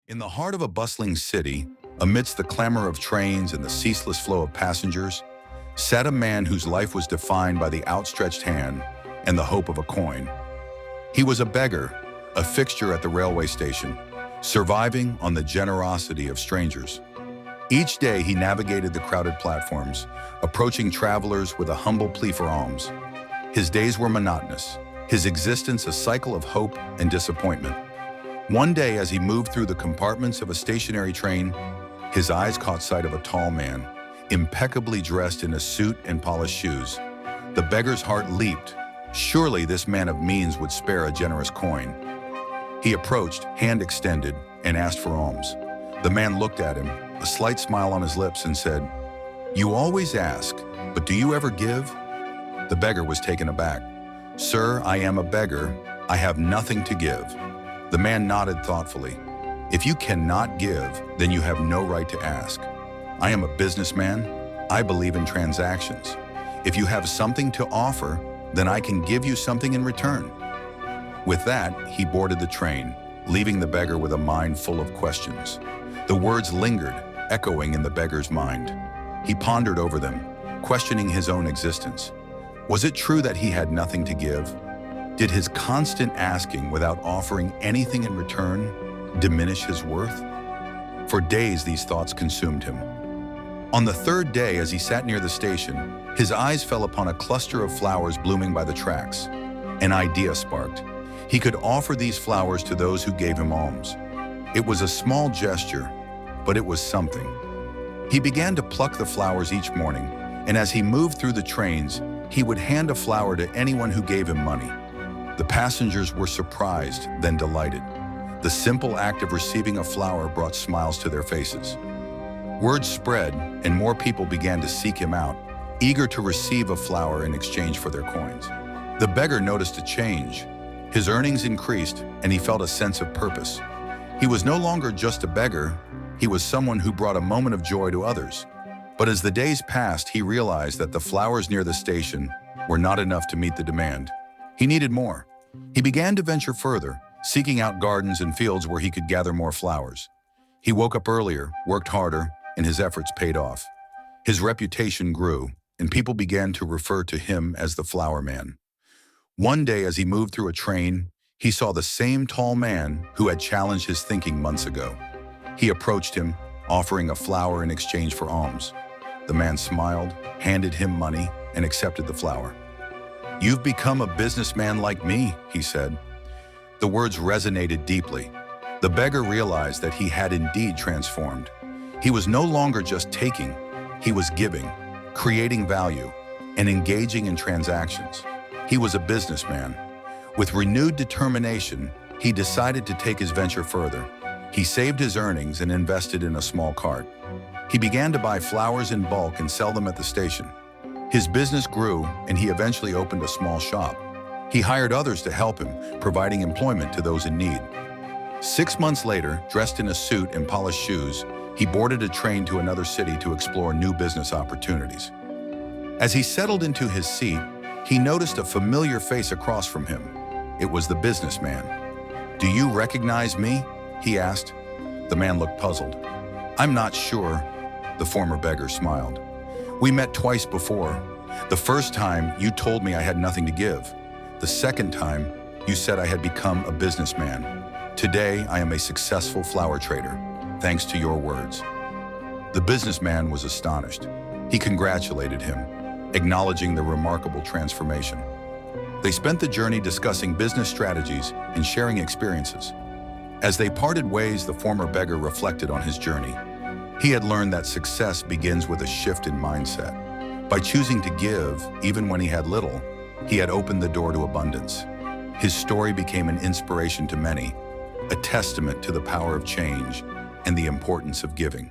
In the heart of a bustling city, amidst the clamor of trains and the ceaseless flow of passengers, sat a man whose life was defined by the outstretched hand and the hope of a coin. He was a beggar, a fixture at the railway station, surviving on the generosity of strangers. Each day he navigated the crowded platforms, approaching travelers with a humble plea for alms. His days were monotonous, his existence a cycle of hope and disappointment. One day, as he moved through the compartments of a stationary train, his eyes caught sight of a tall man, impeccably dressed in a suit and polished shoes. The beggar's heart leaped. Surely this man of means would spare a generous coin. He approached, hand extended, and asked for alms. The man looked at him, a slight smile on his lips, and said, "You always ask, but do you ever give?" The beggar was taken aback. "Sir, I am a beggar. I have nothing to give." The man nodded thoughtfully. "If you cannot give, then you have no right to ask. I am a businessman. I believe in transactions. If you have something to offer, then I can give you something in return." With that, he boarded the train, leaving the beggar with a mind full of questions. The words lingered, echoing in the beggar's mind. He pondered over them, questioning his own existence. Was it true that he had nothing to give? Did his constant asking without offering anything in return diminish his worth? For days, these thoughts consumed him. On the third day, as he sat near the station, his eyes fell upon a cluster of flowers blooming by the tracks. An idea sparked. He could offer these flowers to those who gave him alms. It was a small gesture, but it was something. He began to pluck the flowers each morning, and as he moved through the trains, he would hand a flower to anyone who gave him money. The passengers were surprised, then delighted. The simple act of receiving a flower brought smiles to their faces. Word spread, and more people began to seek him out, eager to receive a flower in exchange for their coins. The beggar noticed a change. His earnings increased, and he felt a sense of purpose. He was no longer just a beggar, he was someone who brought a moment of joy to others. But as the days passed, he realized that the flowers near the station were not enough to meet the demand. He needed more. He began to venture further, seeking out gardens and fields where he could gather more flowers. He woke up earlier, worked harder, and his efforts paid off. His reputation grew, and people began to refer to him as the Flower Man. One day, as he moved through a train, he saw the same tall man who had challenged his thinking months ago. He approached him, offering a flower in exchange for alms. The man smiled, handed him money, and accepted the flower. "You've become a businessman like me," he said. The words resonated deeply. The beggar realized that he had indeed transformed. He was no longer just taking, he was giving, creating value, and engaging in transactions. He was a businessman. With renewed determination, he decided to take his venture further. He saved his earnings and invested in a small cart. He began to buy flowers in bulk and sell them at the station. His business grew, and he eventually opened a small shop. He hired others to help him, providing employment to those in need. 6 months later, dressed in a suit and polished shoes, he boarded a train to another city to explore new business opportunities. As he settled into his seat, he noticed a familiar face across from him. It was the businessman. "Do you recognize me?" he asked. The man looked puzzled. "I'm not sure," the former beggar smiled. "We met twice before. The first time, you told me I had nothing to give. The second time, you said I had become a businessman. Today, I am a successful flower trader, thanks to your words." The businessman was astonished. He congratulated him, acknowledging the remarkable transformation. They spent the journey discussing business strategies and sharing experiences. As they parted ways, the former beggar reflected on his journey. He had learned that success begins with a shift in mindset. By choosing to give, even when he had little, he had opened the door to abundance. His story became an inspiration to many, a testament to the power of change and the importance of giving.